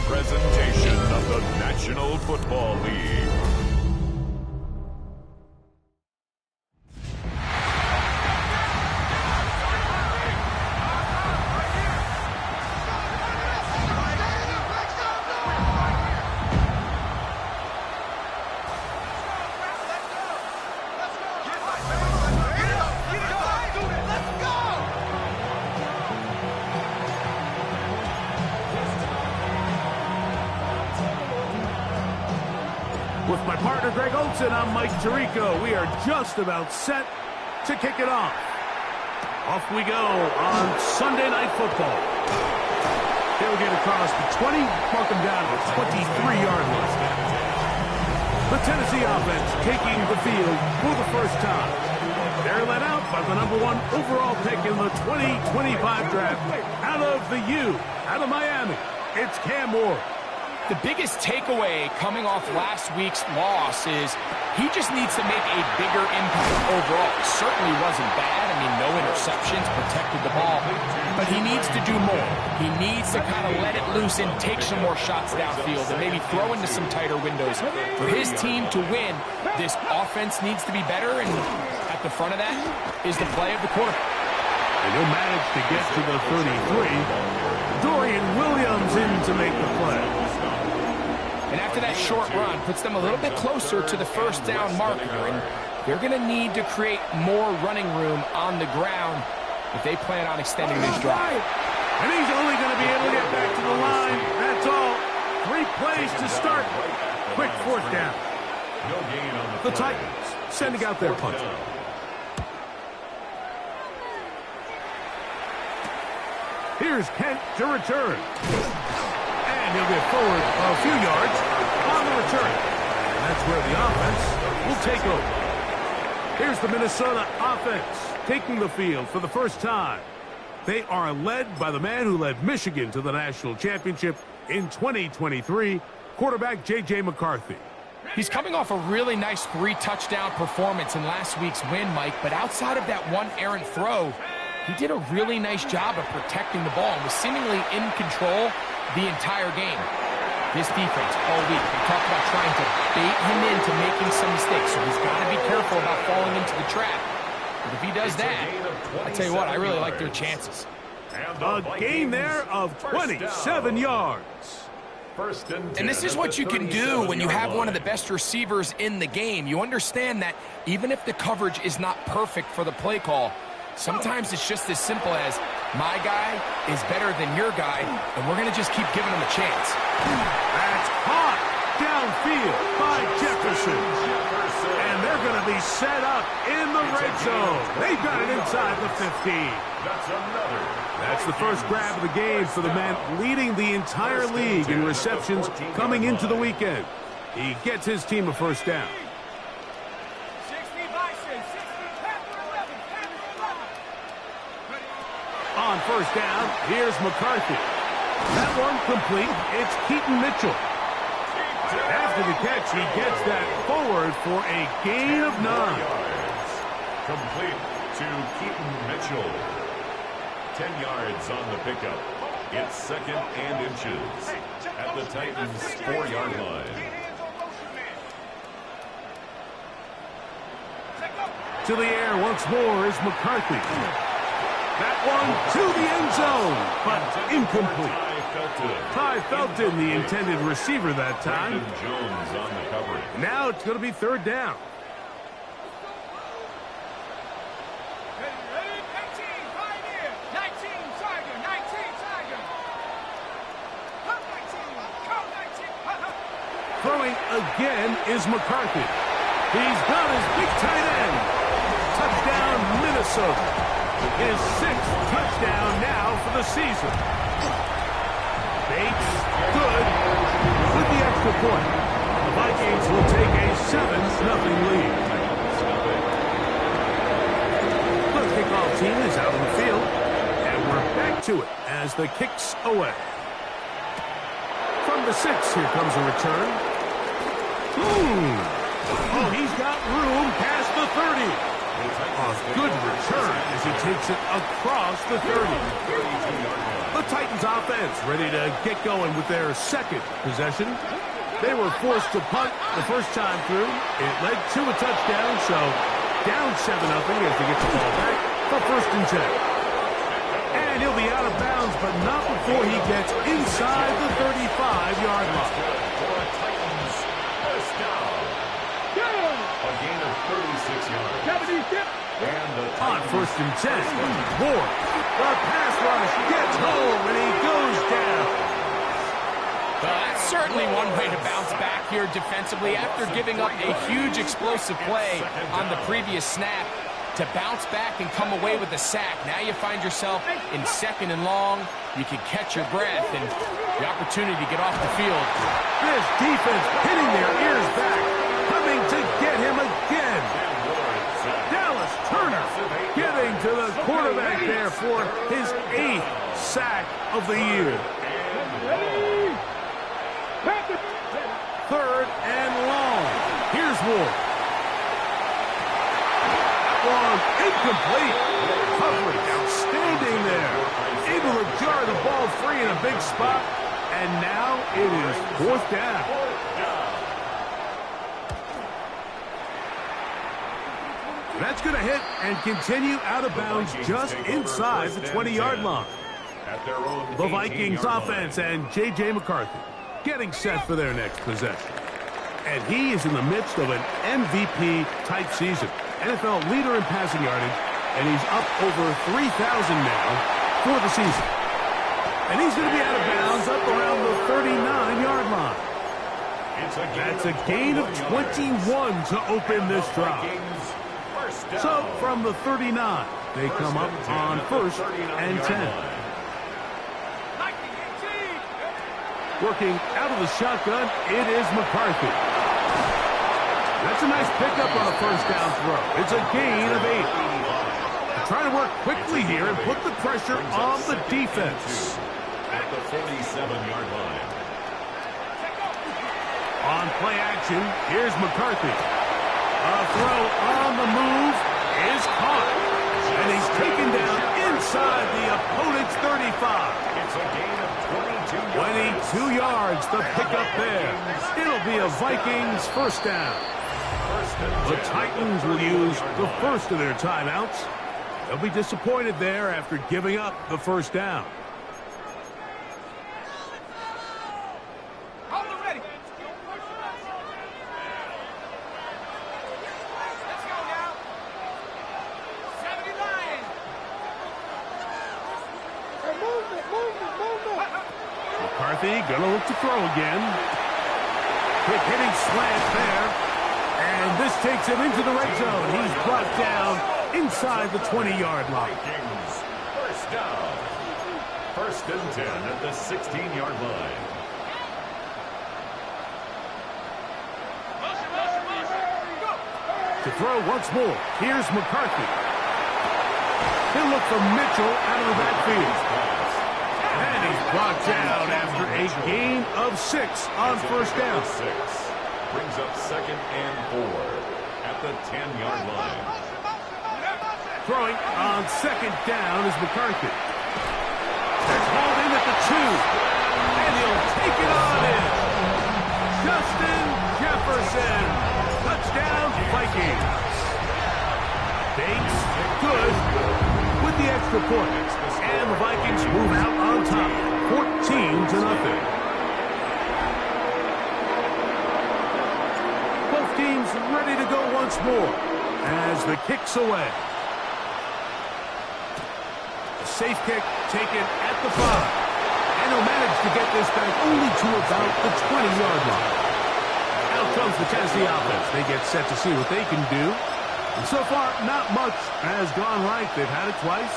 presentation of the National Football League. With my partner, Greg Olson, I'm Mike Tirico. We are just about set to kick it off. Off we go on Sunday Night Football. They'll get across the 20, mark them down at the 23-yard line. The Tennessee offense taking the field for the first time. They're led out by the number 1 overall pick in the 2025 draft out of the U, out of Miami. It's Cam Moore. The biggest takeaway coming off last week's loss is he just needs to make a bigger impact overall. It certainly wasn't bad. I mean, no interceptions, protected the ball. But he needs to do more. He needs to kind of let it loose and take some more shots downfield and maybe throw into some tighter windows. For his team to win, this offense needs to be better, and at the front of that is the play of the quarterback. And he'll manage to get to the 33. Dorian Williams in to make the play. And after that short run, puts them a little bit closer to the first down marker. And they're going to need to create more running room on the ground if they plan on extending this drive. And he's only going to be able to get back to the line. That's all. 3 plays to start. Quick fourth down. The Titans sending out their punter. Here's Kent to return. And he'll get forward a few yards on the return. And that's where the offense will take over. Here's the Minnesota offense taking the field for the first time. They are led by the man who led Michigan to the national championship in 2023, quarterback J.J. McCarthy. He's coming off a really nice 3-touchdown performance in last week's win, Mike, but outside of that one errant throw, he did a really nice job of protecting the ball and was seemingly in control the entire game. This defense all week, we talked about trying to bait him into making some mistakes, so he's got to be careful about falling into the trap. But if he does that, I tell you what, I really like their chances. A gain there of 27 yards. And this is what you can do when you have one of the best receivers in the game. You understand that even if the coverage is not perfect for the play call, sometimes it's just as simple as my guy is better than your guy, and we're going to just keep giving him a chance. That's caught downfield by Jefferson. And they're going to be set up in the red zone. They've got it inside the 15. That's the first grab of the game for the man leading the entire league in receptions coming into the weekend. He gets his team a first down. On first down, here's McCarthy. That one complete. It's Keaton Mitchell. After the catch, he gets that forward for a gain of 9. Complete to Keaton Mitchell. 10 yards on the pickup. It's 2nd and inches at the Titans' 4-yard line. To the air once more is McCarthy. That one to the end zone, but incomplete. Ty Felton, the intended receiver that time. Jones on the coverage. Now it's going to be 3rd down. Throwing again is McCarthy. He's got his big tight end. Touchdown, Minnesota. His 6th touchdown now for the season. Bates, good, with the extra point. The Vikings will take a 7-0 lead. The kickoff team is out on the field, and we're back to it as the kick's away. From the 6, here comes a return. Oh, he's got room past the 30. A good return as he takes it across the 30. The Titans offense ready to get going with their second possession. They were forced to punt the first time through. It led to a touchdown, so down 7-0 as they get the ball back for 1st and 10. And he'll be out of bounds, but not before he gets inside the 35-yard line. First down. A gain of 36 yards. On 1st and 10, Ward. The pass rush gets home, and he goes down. Well, that's certainly one way to bounce back here defensively after giving up a huge explosive play on the previous snap. To bounce back and come away with a sack. Now you find yourself in 2nd and long. You can catch your breath and the opportunity to get off the field. This defense pinning their ears back, coming to get him again. Dallas Turner getting to the quarterback there for his 8th sack of the year. 3rd and long. Here's Ward. That one incomplete. Coverage outstanding there. Able to jar the ball free in a big spot. And now it is 4th down. That's going to hit and continue out of bounds just inside the 20-yard line. The Vikings offense and J.J. McCarthy getting set for their next possession. And he is in the midst of an MVP-type season. NFL leader in passing yardage, and he's up over 3,000 now for the season. And he's going to be out of bounds up around the 39-yard line. That's a gain of 21 to open this drive. So from the 39, they come up on 1st and 10. Working out of the shotgun, it is McCarthy. That's a nice pickup on a 1st down throw. It's a gain of 8. They're trying to work quickly here and put the pressure on the defense. At the 47-yard line. On play action, here's McCarthy. A throw on the move is caught. And he's taken down inside the opponent's 35. It's a gain of 22 yards. 22 yards, the pickup there. It'll be a Vikings 1st down. The Titans will use the first of their timeouts. They'll be disappointed there after giving up the 1st down. McCarthy gonna look to throw again. Quick hitting slant there. And this takes him into the red zone. He's brought down inside the 20-yard line. Vikings, 1st down. 1st and 10 at the 16-yard line. To throw once more. Here's McCarthy. He'll look for Mitchell out of the backfield. And he's brought down after a gain of 6 on 1st down. 6. Brings up 2nd and 4 at the 10-yard line. Throwing on 2nd down is McCarthy. That's hauled in at the 2. And he'll take it on in. Justin Jefferson. Touchdown, Vikings. Bates, good with the extra point. And the Vikings move out on top, 14-0. Teams ready to go once more as the kick's away. A safe kick taken at the 5. And he'll manage to get this back only to about the 20-yard line. Out comes the Tennessee offense. They get set to see what they can do. And so far, not much has gone right. They've had it twice,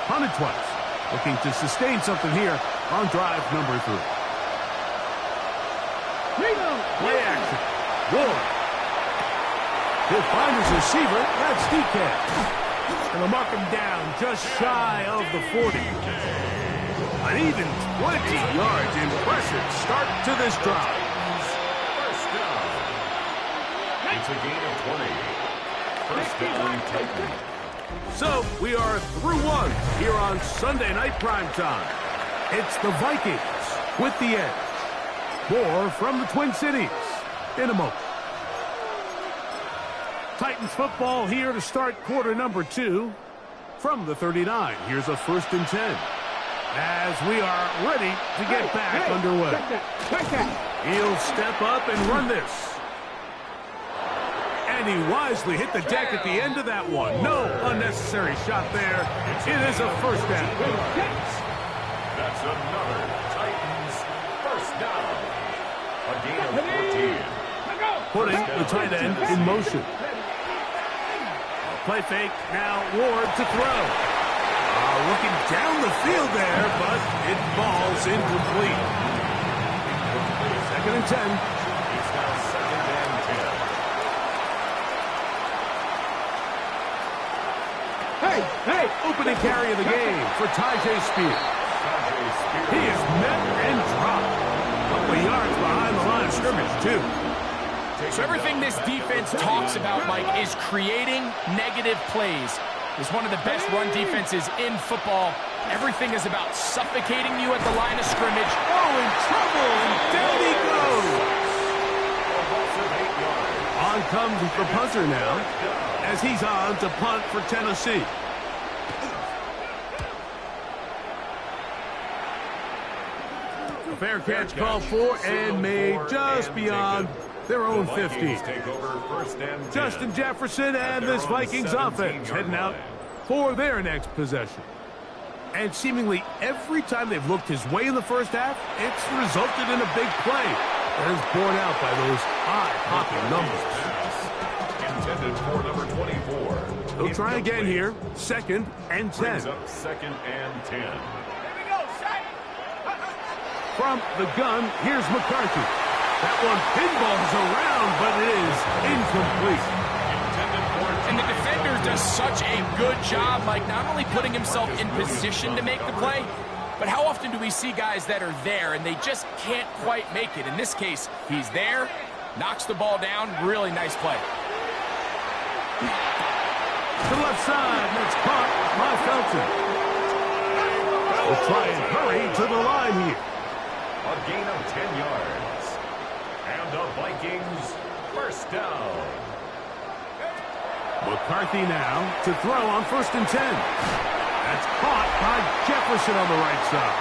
punted twice. Looking to sustain something here on drive number 3. Play action. Ward. He'll find his receiver. That's DK. And they'll mark him down just shy of the 40. An even 20 yards. Impressive start to this drive. First down. It's a gain of 20. First down, Titans. So we are through one here on Sunday Night Primetime. It's the Vikings with the edge. More from the Twin Cities in a moment. Titans football here to start quarter number 2 from the 39. Here's a 1st and 10 as we are ready to get back underway. He'll step up and run this. And he wisely hit the deck at the end of that one. No unnecessary shot there. It is a 1st down. That's another Titans first down. A gain of 14. Putting the tight end in motion. Play fake. Now Ward to throw. Looking down the field there, but it falls incomplete. 2nd and 10. It's now 2nd and 10. Hey! Opening carry of the game for Tyjae Spears. He is met and dropped. A couple of yards behind the line of scrimmage, too. So everything this defense talks about, Mike, is creating negative plays. It's one of the best run defenses in football. Everything is about suffocating you at the line of scrimmage. Oh, in trouble, and down he goes. On comes the punter now, as he's on to punt for Tennessee. A fair catch called for and made just beyond their own 15. Justin Jefferson and this Vikings offense heading out for their next possession. And seemingly every time they've looked his way in the first half, it's resulted in a big play that is borne out by those eye-popping numbers. Intended for number 24. They'll try again here. 2nd and 10. Brings up 2nd and 10. From the gun, here's McCarthy. That one pinballs around, but it is incomplete. And the defender does such a good job, like not only putting himself in position to make the play, but how often do we see guys that are there and they just can't quite make it? In this case, he's there, knocks the ball down, really nice play. To the left side, that's caught by Felton. We'll try and hurry to the line here. A gain of 10 yards. And the Vikings first down. McCarthy now to throw on 1st and 10. That's caught by Jefferson on the right side.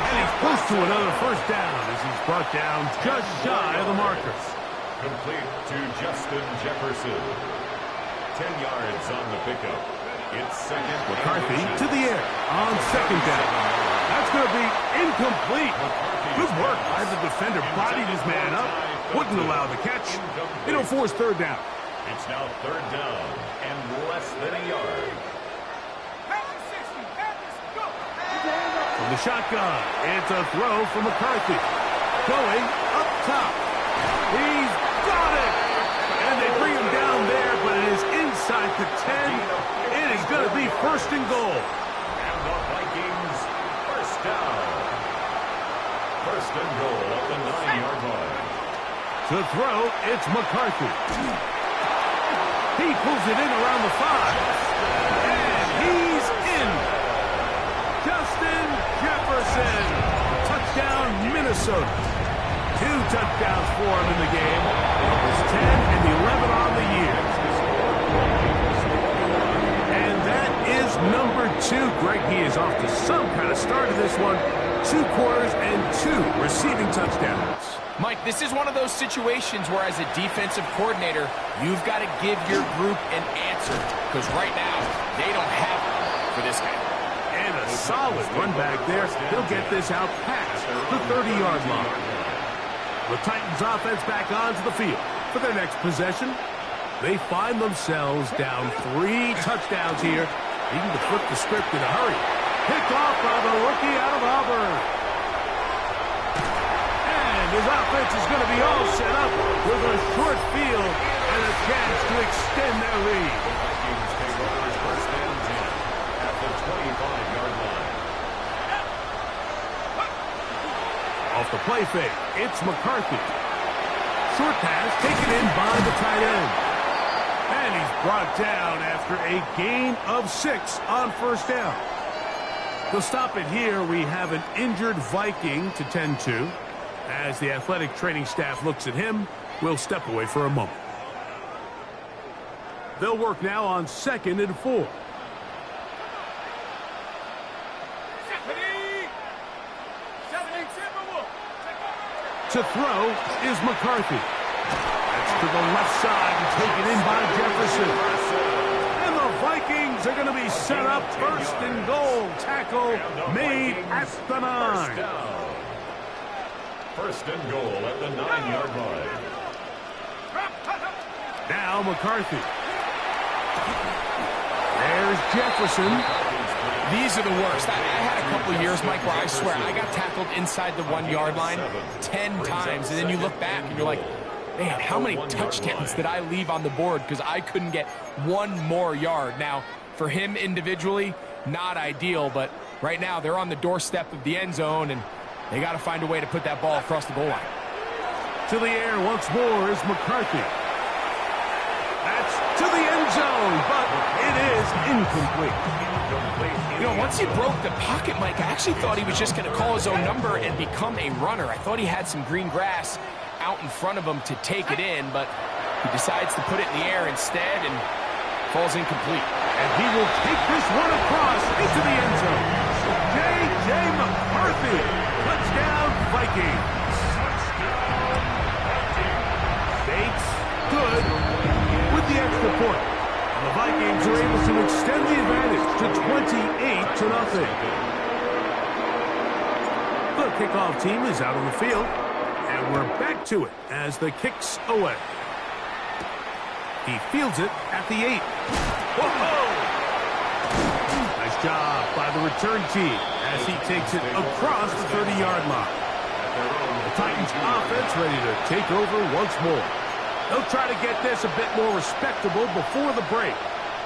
And he's close to another 1st down as he's brought down just shy of the marker. Complete to Justin Jefferson. 10 yards on the pickup. It's 2nd. McCarthy to the air on 2nd down. That's going to be incomplete. Good work by the defender. Bodied his man up. Wouldn't allow the catch. It'll force 3rd down. It's now 3rd down and less than a yard. From the shotgun, it's a throw from McCarthy. Going up top. He's got it. And they bring him down there, but it is inside the 10. It is going to be 1st and goal. And the Vikings first down. 1st and goal at the 9-yard line. To throw, it's McCarthy. He pulls it in around the 5. And he's in. Justin Jefferson. Touchdown, Minnesota. 2 touchdowns for him in the game. Numbers 10 and 11 on the year. And that is number 2. Greg, he is off to some kind of start in this one. 2 quarters and 2 receiving touchdowns. Mike, this is one of those situations where as a defensive coordinator, you've got to give your group an answer. Because right now, they don't have one for this guy. And a solid run back there. He'll get this out past the 30-yard line. The Titans offense back onto the field for their next possession. They find themselves down 3 touchdowns here, needing to flip the script in a hurry. Picked off by the rookie out of Auburn. And his offense is going to be all set up with a short field and a chance to extend their lead. The Vikings take over 1st and 10 at the 25-yard line. Off the play fake, it's McCarthy. Short pass taken in by the tight end. And he's brought down after a gain of 6 on first down. They'll stop it here. We have an injured Viking to tend to. As the athletic training staff looks at him, we'll step away for a moment. They'll work now on 2nd and 4. To throw is McCarthy. That's to the left side and taken in by Jefferson. And the Vikings are going to be set up 1st and goal. Tackle made at the 9. 1st and goal at the 9-yard line. Now McCarthy. There's Jefferson. These are the worst. I had a couple of years, Mike, where I swear I got tackled inside the 1-yard line 10 times, and then you look back and you're like, man, how many touchdowns did I leave on the board because I couldn't get one more yard? Now, for him individually, not ideal, but right now they're on the doorstep of the end zone, and they got to find a way to put that ball across the goal line. To the air once more is McCarthy. That's to the end zone, but it is incomplete. You know, once he broke the pocket, Mike, I actually thought he was just going to call his own number and become a runner. I thought he had some green grass out in front of him to take it in, but he decides to put it in the air instead and falls incomplete. And he will take this one across into the end zone. J.J. McCarthy, touchdown Vikings. Bates, good with the extra point. The Vikings are able to extend the advantage to 28-0. The kickoff team is out on the field, and we're back to it as the kick's away. He fields it at the 8. Whoa! Nice job by the return team as he takes it across the 30-yard line. The Titans offense ready to take over once more. They'll try to get this a bit more respectable before the break.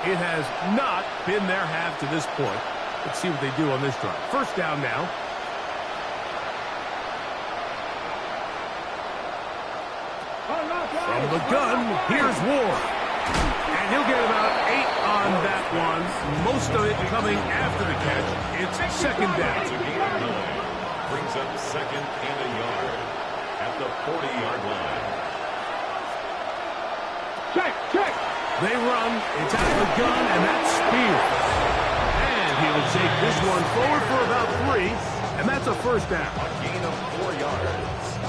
It has not been their half to this point. Let's see what they do on this drive. First down now. From the gun, here's Ward. And he'll get about 8 on that one. Most of it coming after the catch. It's 2nd down. Brings up 2nd and a yard at the 40-yard line. Check. They run. It's out of the gun, and that's Spears. And he'll take this one forward for about 3, and that's a first down. A gain of 4 yards.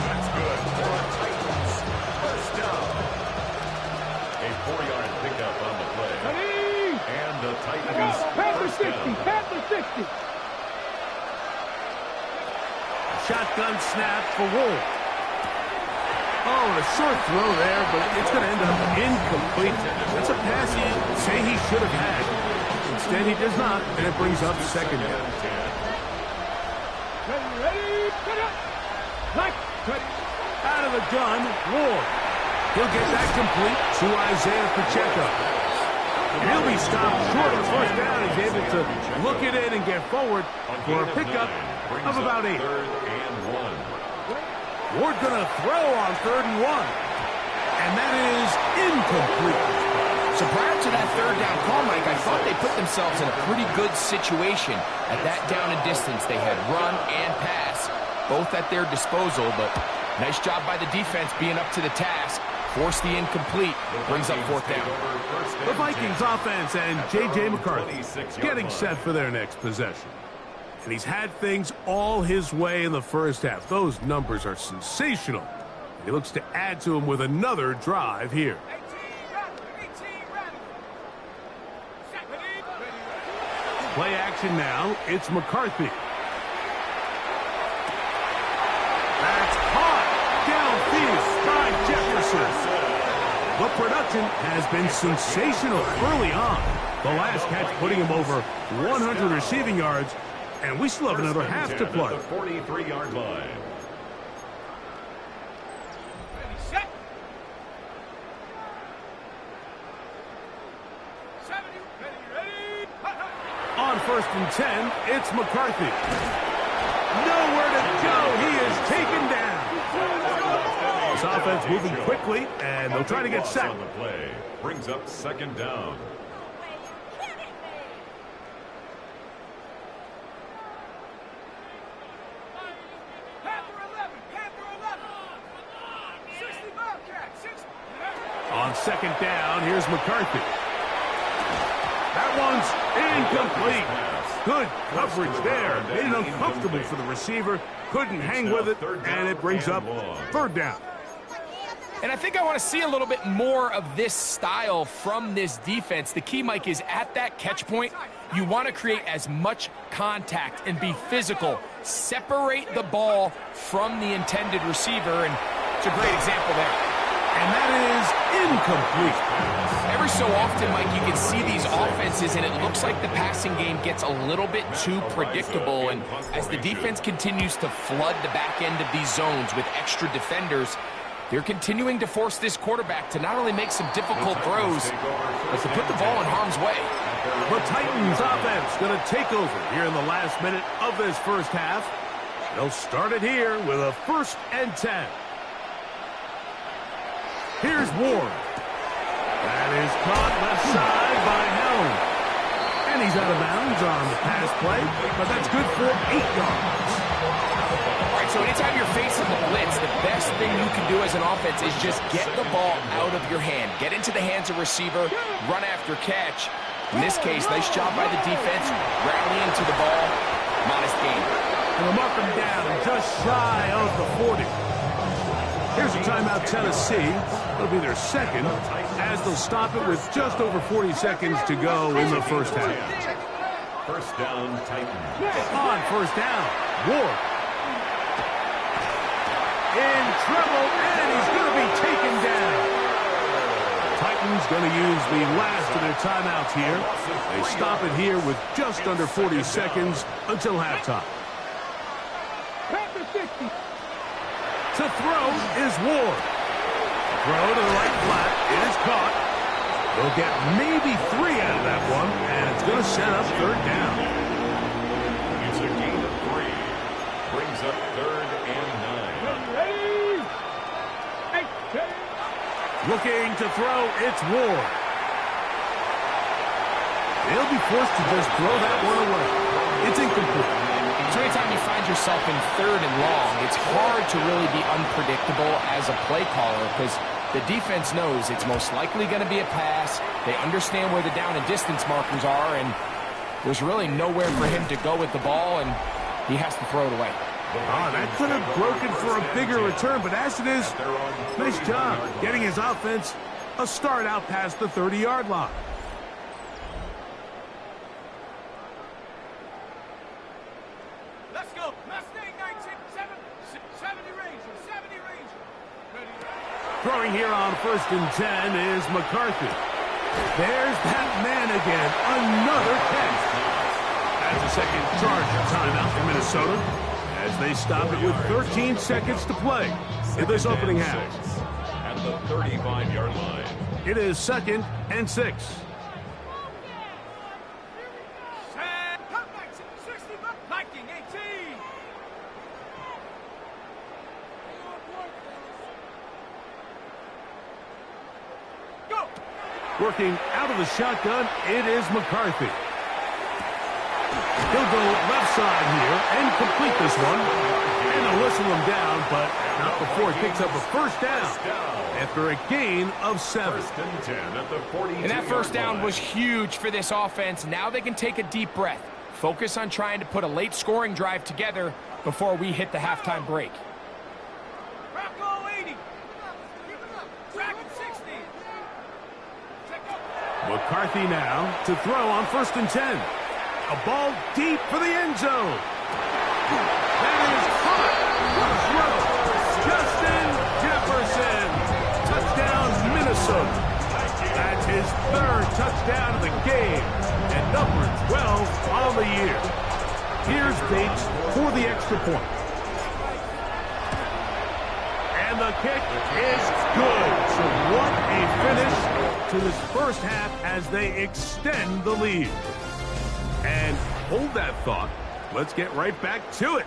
That's good for the Titans. First down. A 4-yard pickup on the play. And the Titans Panther 60. down. Panther 60. Shotgun snap for Wolf. Oh, a short throw there, but it's going to end up incomplete. That's a pass he'd say he should have had. Instead, he does not, and it brings up 2nd down. Ready, put up. Like, Out of the gun, Ward. He'll get that complete to Isaiah Pacheco. He'll be stopped short of first down. He's able to look it in and get forward for a pickup of about 8. 3rd and 1. Ward going to throw on 3rd and 1. And that is incomplete. So prior to that 3rd down call, Mike, I thought they put themselves in a pretty good situation at that down and distance. They had run and pass, both at their disposal, but nice job by the defense being up to the task. Force the incomplete. Brings up 4th down. The Vikings offense and J.J. McCarthy getting set for their next possession. And he's had things all his way in the first half. Those numbers are sensational. He looks to add to them with another drive here. Play action now. It's McCarthy. That's caught downfield by Jefferson. The production has been sensational early on. The last catch putting him over 100 receiving yards. And we still have another half to play. The 43-yard line. On 1st and 10, it's McCarthy. Nowhere to go. He is taken down. This offense moving quickly, and they'll try to get sacked. On the play brings up second down. On second down, here's McCarthy. That one's incomplete. Good coverage there. Made it uncomfortable for the receiver. Couldn't hang with it, and it brings up third down. And I think I want to see a little bit more of this style from this defense. The key, Mike, is at that catch point, you want to create as much contact and be physical. Separate the ball from the intended receiver, and it's a great example there. And that is incomplete. Every so often, Mike, you can see these offenses, and it looks like the passing game gets a little bit too predictable. And as the defense continues to flood the back end of these zones with extra defenders, they're continuing to force this quarterback to not only make some difficult throws, but to put the ball in harm's way. The Titans offense going to take over here in the last minute of this first half. They'll start it here with a 1st and 10. Here's Ward. That is caught left side by Helm. And he's out of bounds on the pass play, but that's good for 8 yards. All right, so anytime you're facing the blitz, the best thing you can do as an offense is just get the ball out of your hand. Get into the hands of receiver, run after catch. In this case, nice job by the defense, rallying to the ball. Modest gain. And they'll mark him down just shy of the 40. Here's a timeout, Tennessee. It'll be their second, as they'll stop it with just over 40 seconds to go in the first half. First down, Titans. On first down, Ward. In trouble, and he's going to be taken down. Titans going to use the last of their timeouts here. They stop it here with just under 40 seconds until halftime. To throw is Ward. Throw to the right flat. It is caught. They'll get maybe 3 out of that one, and it's going to set up third down. It's a gain of 3. Brings up 3rd and 9. Looking to throw, it's Ward. They'll be forced to just throw that one away. It's incomplete. So anytime you find yourself in 3rd and long, it's hard to really be unpredictable as a play caller because the defense knows it's most likely going to be a pass. They understand where the down and distance markers are, and there's really nowhere for him to go with the ball, and he has to throw it away. That could have broken for a bigger return, but as it is, nice job getting his offense a start out past the 30-yard line. Throwing here on 1st and 10 is McCarthy. There's that man again. Another catch. That's a second Charger timeout for Minnesota as they stop it with 13 seconds to play in this opening half. At the 35-yard line. It is 2nd and 6. Working out of the shotgun, it is McCarthy. He'll go left side here and complete this one. And they'll whistle him down, but not before he picks up a first down after a gain of 7. 1st and 10 at the 42-yard line. And that first down was huge for this offense. Now they can take a deep breath. Focus on trying to put a late scoring drive together before we hit the halftime break. McCarthy now to throw on 1st and 10. A ball deep for the end zone. That is caught. What a throw. Justin Jefferson. Touchdown, Minnesota. That's his 3rd touchdown of the game and number 12 on the year. Here's Bates for the extra point. And the kick is good. So what a finish to this first half as they extend the lead. And hold that thought. Let's get right back to it.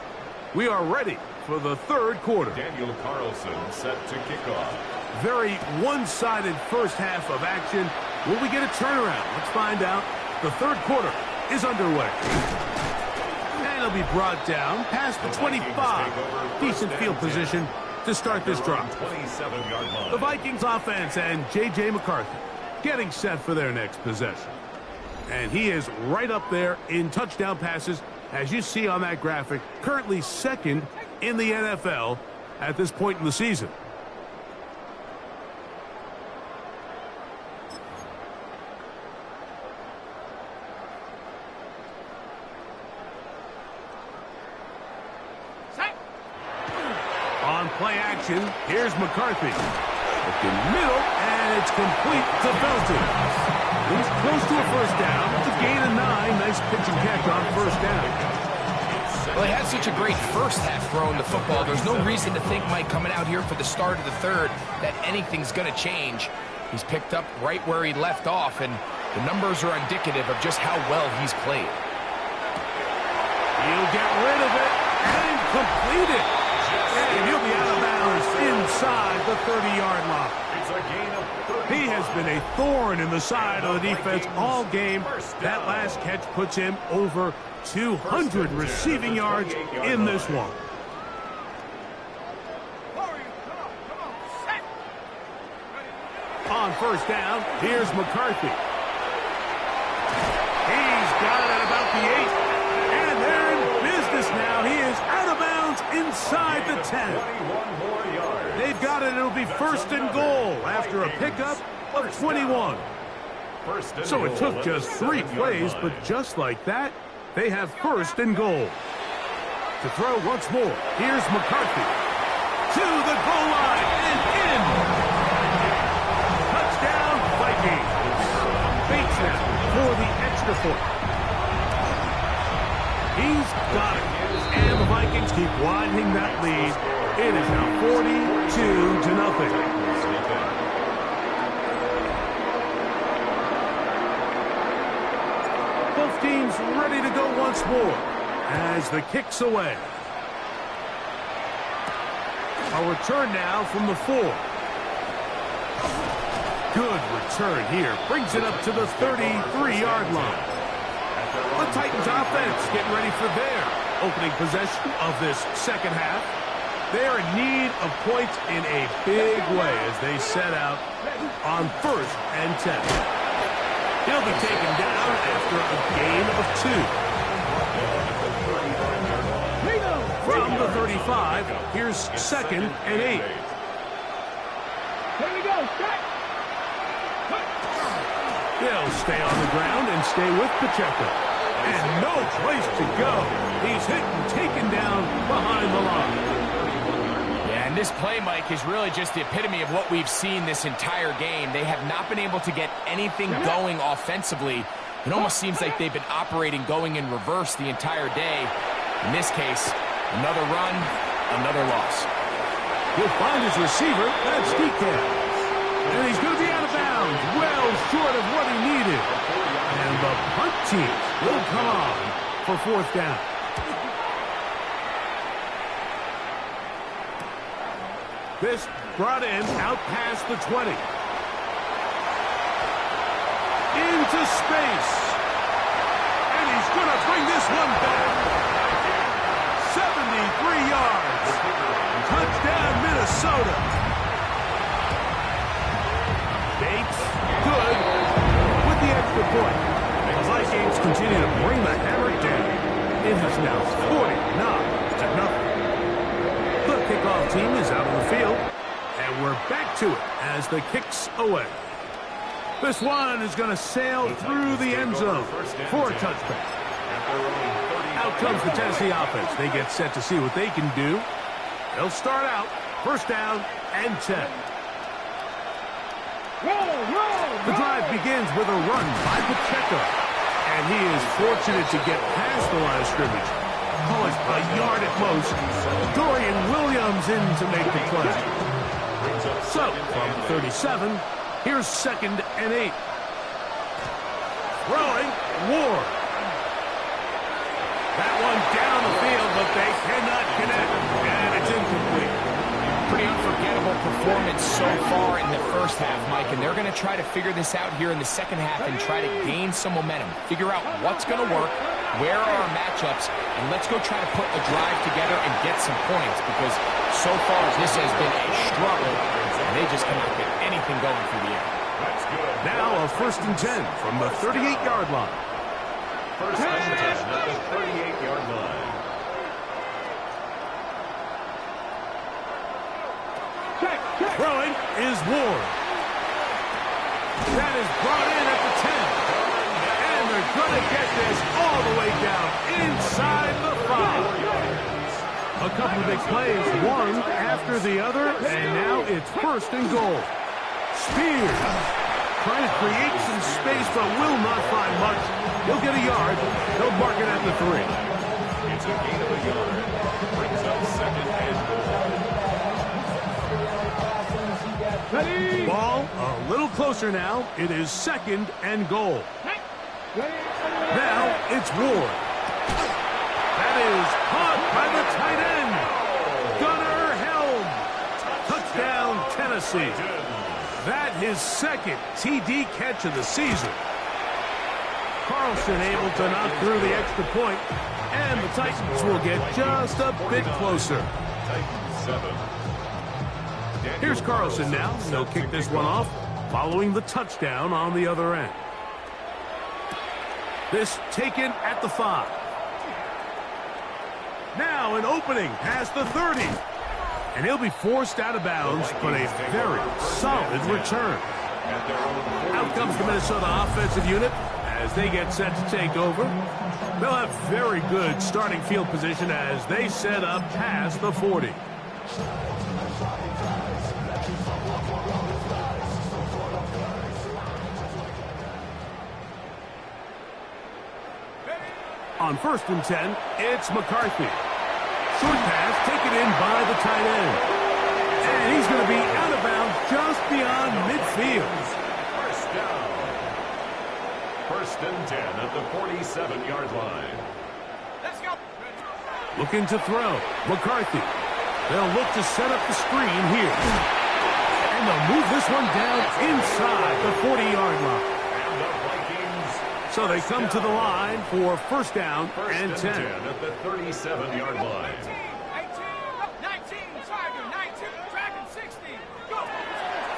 We are ready for the third quarter. Daniel Carlson set to kick off. Very one-sided first half of action. Will we get a turnaround? Let's find out. The third quarter is underway. And it'll be brought down past the 25. Decent field position to start this drive. 27-yard line. The Vikings offense and J.J. McCarthy getting set for their next possession. And he is right up there in touchdown passes, as you see on that graphic, currently second in the NFL at this point in the season. On play action, here's McCarthy. Looking middle, and it's complete to Felton. He's close to a first down. It's a gain of 9. Nice pitch and catch on first down. Well, he had such a great first half throwing the football. There's no reason to think, Mike, coming out here for the start of the third, that anything's going to change. He's picked up right where he left off, and the numbers are indicative of just how well he's played. He'll get rid of it and complete it. And he'll be out of bounds inside the 30-yard line. It's a gain of 35. He has been a thorn in the side of the defense all game. That last catch puts him over 200 receiving yards in this one. On first down, here's McCarthy. He's got it at about the 8. And they're in business now. He is out of bounds inside the 10. 21 more yards. They've got it. It'll be first and goal after a pickup of 21. So it took just 3 plays, but just like that, they have first and goal. To throw once more, here's McCarthy. To the goal line and in. Touchdown, Vikings. Bates now for the extra point. He's got it. And the Vikings keep widening that lead. It is now 42-0. Both teams ready to go once more as the kick's away. A return now from the 4. Good return here. Brings it up to the 33-yard line. The Titans offense getting ready for their opening possession of this second half. They are in need of points in a big way as they set out on first and 10. He'll be taken down after a gain of 2. From the 35, here's second and 8. Here we go. Set. They'll stay on the ground and stay with Pacheco. And no place to go. He's hit and taken down behind the line. Yeah, and this play, Mike, is really just the epitome of what we've seen this entire game. They have not been able to get anything going offensively. It almost seems like they've been operating going in reverse the entire day. In this case, another run, another loss. He'll find his receiver. That's DK. And he's going to be out of bounds, well short of what he needed. And the punt team will come on for fourth down. This brought in out past the 20. Into space. And he's going to bring this one back. 73 yards. Touchdown, Minnesota. Bates, good, with the extra point. The Vikings continue to bring the hammer down. It is now 49-0. The kickoff team is out on the field, and we're back to it as the kick's away. This one is going to sail through the end zone for a touchback. Out comes the Tennessee offense. They get set to see what they can do. They'll start out first down and 10. The drive begins with a run by Pacheco. And he is fortunate to get past the line of scrimmage. Call it a yard at most. Dorian Williams in to make the play. So, from 37, here's second and 8. Throwing, Ward. That one down the field. but they cannot connect, and it's incomplete. Pretty unforgettable performance so far in the first half, Mike, and they're going to try to figure this out here in the second half and try to gain some momentum, figure out what's going to work, where are our matchups, and let's go try to put a drive together and get some points, because so far this has been a struggle, and they just cannot get anything going through the air. That's good. Now a 1st and 10 from the 38-yard line. 1st and 10 at the 38-yard line. Throwing is Ward. That is brought in at the 10. And they're going to get this all the way down inside the 5. A couple of big plays, one after the other, and now it's 1st and goal. Spears trying to create some space, but will not find much. He'll get a yard. They'll mark it at the 3. It's a gain of a yard. Brings up 2nd and goal. Ball a little closer now. It is 2nd and goal. Now it's Ward. That is caught by the tight end. Gunnar Helm. Touchdown, Tennessee. That his 2nd TD catch of the season. Carlson able to knock through the extra point, and the Titans will get just a bit closer. Titans 7. Here's Carlson now. He'll kick this one off following the touchdown on the other end. This taken at the 5. Now an opening past the 30. And he'll be forced out of bounds, but a very solid return. Out comes the Minnesota offensive unit as they get set to take over. They'll have very good starting field position as they set up past the 40. On 1st and 10, it's McCarthy. Short pass taken in by the tight end. And he's going to be out of bounds just beyond midfield. 1st down. 1st and 10 at the 47-yard line. Let's go. Looking to throw. McCarthy. They'll look to set up the screen here. And they'll move this one down inside the 40-yard line. And the Vikings. So they come to the line for 1st down and 10. At the 37-yard line. 18, 19, Tiger, 19, Dragon, 60, go!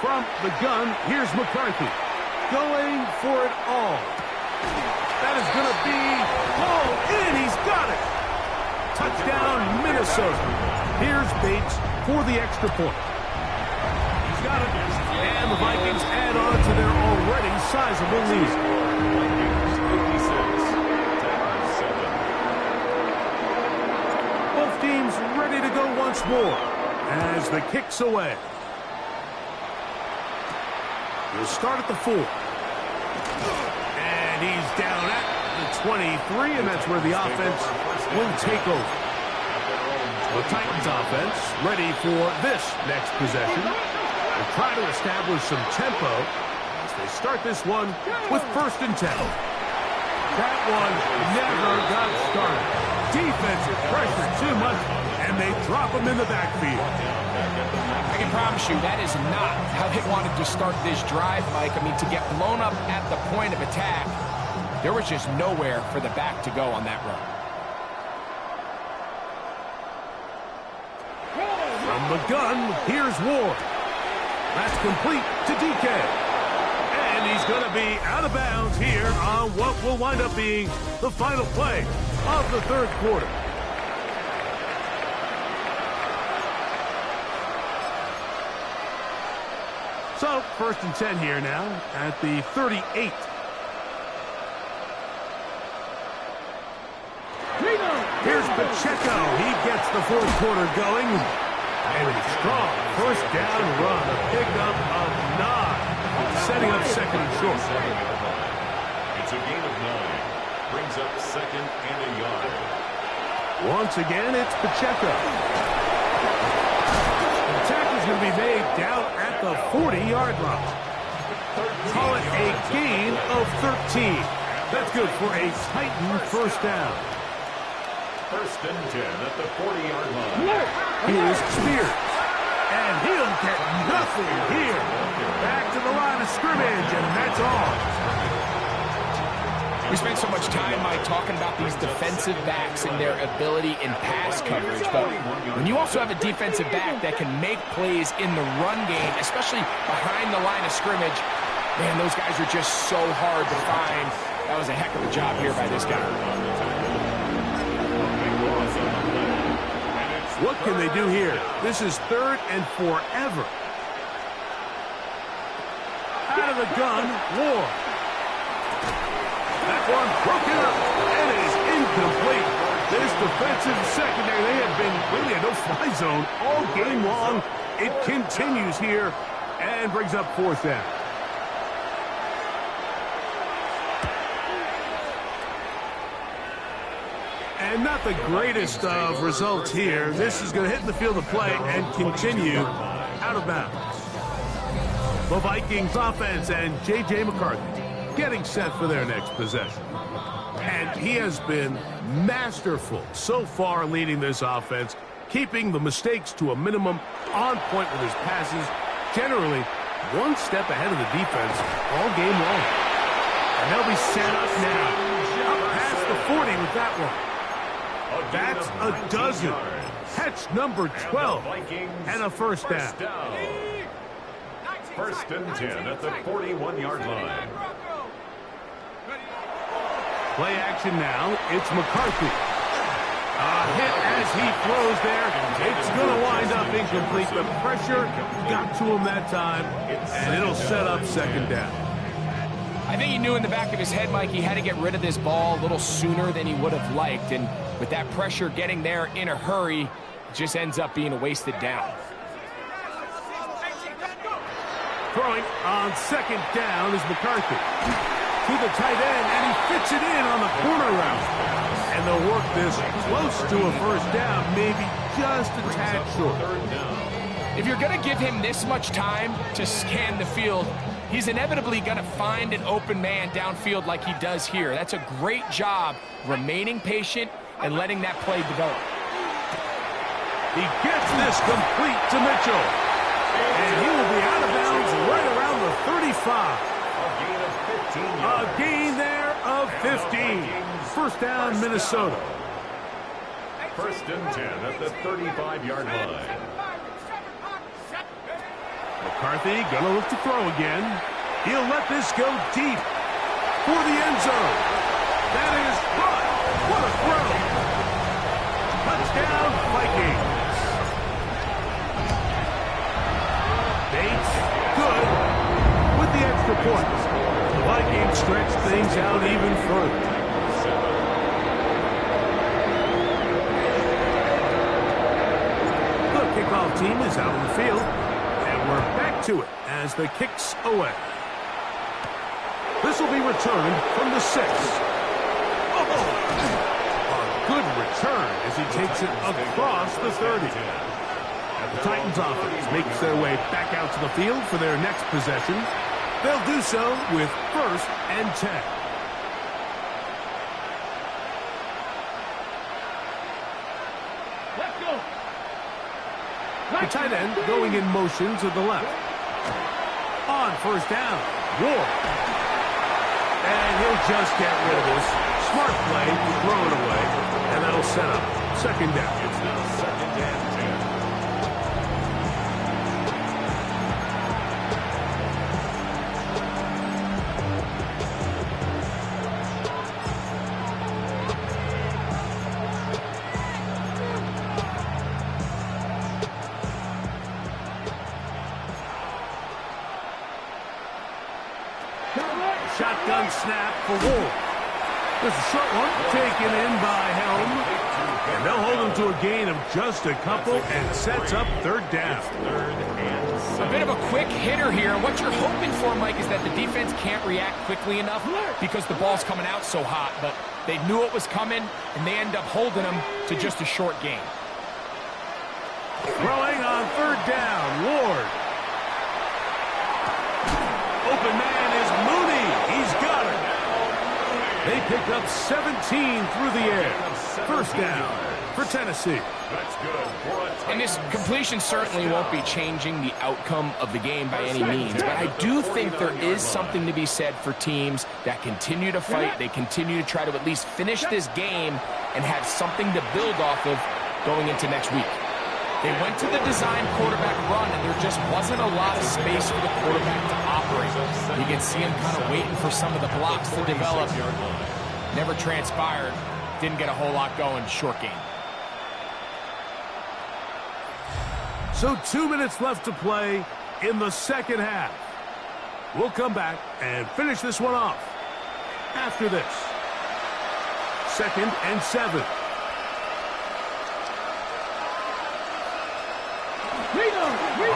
From the gun, here's McCarthy. Going for it all. That is going to be pulled in. He's got it. Touchdown, Minnesota. Here's Bates for the extra point. He's got it. And the Vikings add on to their already sizable lead. Vikings 56, Titans 7. Both teams ready to go once more as the kick's away. We'll start at the 4. And he's down at the 23, and that's where the offense will take over. The Titans offense ready for this next possession. They'll try to establish some tempo as they start this one with 1st and 10. That one never got started. Defensive pressure too much, and they drop him in the backfield. I can promise you that is not how they wanted to start this drive, Mike. I mean, to get blown up at the point of attack, there was just nowhere for the back to go on that run. From the gun, here's Ward. That's complete to DK. And he's going to be out of bounds here on what will wind up being the final play of the 3rd quarter. So, 1st and 10 here now at the 38. Here's Pacheco. He gets the 4th quarter going. And a strong 1st down run. A pickup of 9. Setting up 2nd and short. It's a gain of 9. Brings up 2nd and a yard. Once again, it's Pacheco. The tackle's going to be made down at the 40-yard line. Call it a gain of 13. That's good for a Titan 1st down. First and 10 at the 40-yard line. Here's Spears. And he'll get nothing here. Back to the line of scrimmage, and that's all. We spent so much time, Mike, talking about these defensive backs and their ability in pass coverage. But when you also have a defensive back that can make plays in the run game, especially behind the line of scrimmage, man, those guys are just so hard to find. That was a heck of a job here by this guy. What can they do here? This is 3rd and forever. Out of the gun, Ward. That one broken up. It is incomplete. This defensive secondary, they have been really a no-fly zone all game long. It continues here and brings up 4th down. And not the greatest of results here. This is going to hit in the field of play and continue out of bounds. The Vikings offense and J.J. McCarthy getting set for their next possession. And he has been masterful so far leading this offense, keeping the mistakes to a minimum, on point with his passes, generally one step ahead of the defense all game long. And they'll be set up now, up past the 40 with that one. That's a dozen. Catch number 12 and a 1st down. First and 10 at the 41-yard line. Play action now. It's McCarthy. A hit as he throws there. It's going to wind up incomplete. The pressure got to him that time, and it'll set up 2nd down. I think he knew in the back of his head, Mike, he had to get rid of this ball a little sooner than he would have liked. And with that pressure getting there in a hurry, it just ends up being a wasted down. Throwing on 2nd down is McCarthy. To the tight end, and he fits it in on the corner route. And they'll work this close to a 1st down, maybe just a tad short. If you're going to give him this much time to scan the field, he's inevitably going to find an open man downfield like he does here. That's a great job remaining patient and letting that play develop. He gets this complete to Mitchell. And he will be out of bounds right around the 35. A gain there of 15. 1st down, Minnesota. First and 10 at the 35-yard line. McCarthy gonna look to throw again. He'll let this go deep for the end zone. That is caught. What a throw. Touchdown, Vikings. Bates, good with the extra point. The Vikings stretch things out even further. The kickoff team is out on the field. We're back to it as the kick's away. This will be returned from the 6. Oh, a good return as he takes it across the 30. The Titans offense makes their way back out to the field for their next possession. They'll do so with 1st and 10. The tight end going in motion to the left. On 1st down, Ward. And he'll just get rid of this. Smart play to throw it away. And that'll set up 2nd down. It's now 2nd and 10. Shotgun snap for Ward. There's a short one taken in by Helm. And they'll hold him to a gain of just a couple and sets up 3rd down. A bit of a quick hitter here. What you're hoping for, Mike, is that the defense can't react quickly enough because the ball's coming out so hot. But they knew it was coming, and they end up holding him to just a short gain. Throwing on 3rd down, Ward. Open man is Mooney. He's got it. They pick up 17 through the air. First down for Tennessee. That's good for a touchdown. And this completion certainly won't be changing the outcome of the game by any means, but I do think there is something to be said for teams that continue to fight. They continue to try to at least finish this game and have something to build off of going into next week. They went to the design quarterback run, and there just wasn't a lot of space for the quarterback to operate. You can see him kind of waiting for some of the blocks to develop. Never transpired. Didn't get a whole lot going. Short game. So 2 minutes left to play in the second half. We'll come back and finish this one off after this. 2nd and 7.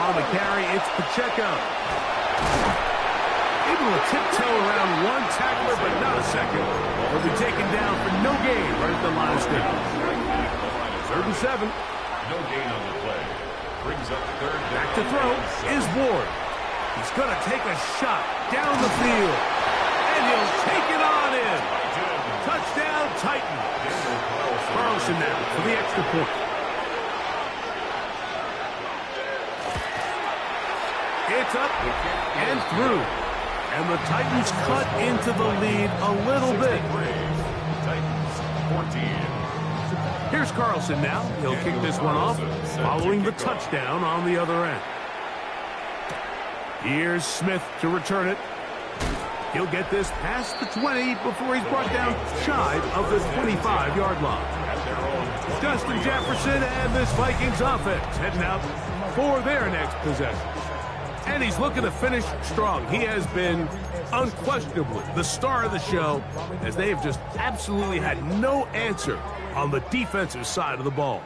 On the carry, it's Pacheco. Able to tiptoe around one tackler, but not a second. He'll be taken down for no gain right at the line of scrimmage. 3rd and 7. No gain on the play. Brings up third down. Back to throw is Ward. He's going to take a shot down the field. And he'll take it on in. Touchdown, Titans. Carlson now for the extra point. It's up and through. And the Titans cut into the lead a little bit. Titans 14. Here's Carlson now. He'll kick this one off following the touchdown on the other end. Here's Smith to return it. He'll get this past the 20 before he's brought down shy of the 25-yard line. Justin Jefferson and this Vikings offense heading out for their next possession. And he's looking to finish strong. He has been unquestionably the star of the show, as they have just absolutely had no answer on the defensive side of the ball.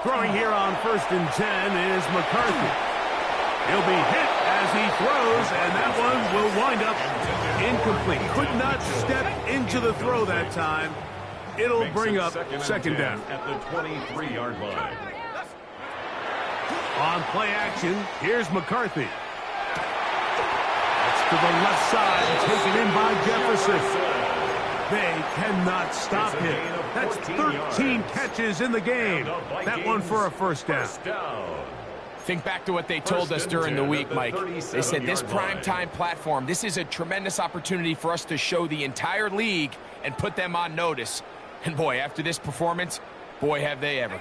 Throwing here on 1st and 10 is McCarthy. He'll be hit as he throws, and that one will wind up incomplete. Could not step into the throw that time. It'll bring up 2nd down. At the 23-yard line. On play action, here's McCarthy. That's to the left side, taken in by Jefferson. They cannot stop him. That's 13 catches in the game. That one for a first down. Think back to what they told us during the week, Mike. They said this primetime platform, this is a tremendous opportunity for us to show the entire league and put them on notice. And boy, after this performance, boy, have they ever.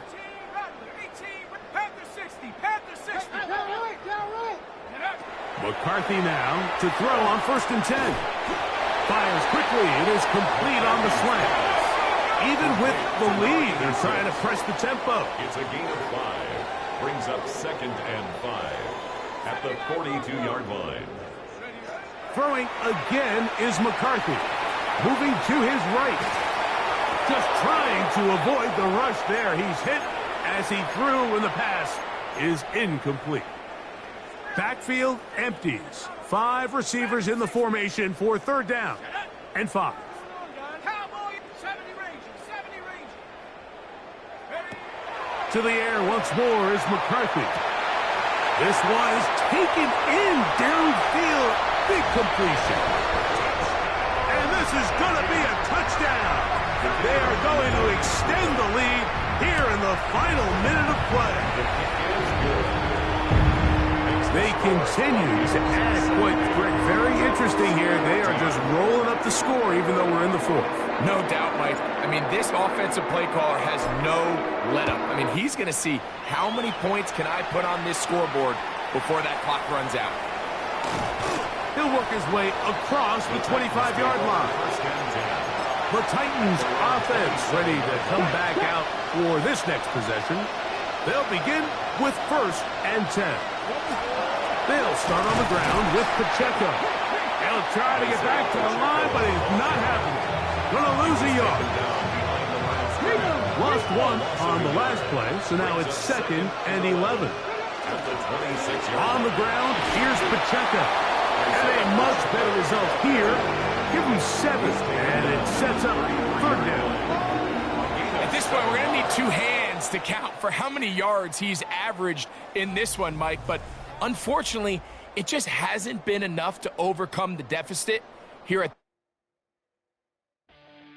McCarthy now to throw on 1st and 10. Fires quickly. It is complete on the slant. Even with the lead, they're trying to press the tempo. It's a gain of 5. Brings up 2nd and 5 at the 42-yard line. Throwing again is McCarthy. Moving to his right. Just trying to avoid the rush there. He's hit as he threw, and the pass is incomplete. Backfield empties. 5 receivers in the formation for 3rd down and 5. To the air once more is McCarthy. This one is taken in downfield. Big completion. And this is going to be a touchdown. They are going to extend the lead here in the final minute of play. They continue to add quite very interesting here. They are just rolling up the score even though we're in the 4th. No doubt, Mike. I mean, this offensive play caller has no let-up. I mean, he's going to see how many points can I put on this scoreboard before that clock runs out. He'll work his way across the 25-yard line. The Titans offense ready to come back out for this next possession. They'll begin with 1st and 10. They'll start on the ground with Pacheco. He'll try to get back to the line, but it's not happening. Gonna lose a yard. Lost 1 on the last play, so now it's 2nd and 11. On the ground, here's Pacheco. And a much better result here. Give him 7, and it sets up 3rd down. At this point, we're going to need 2 hands to count for how many yards he's averaged in this one, Mike. But unfortunately, it just hasn't been enough to overcome the deficit here at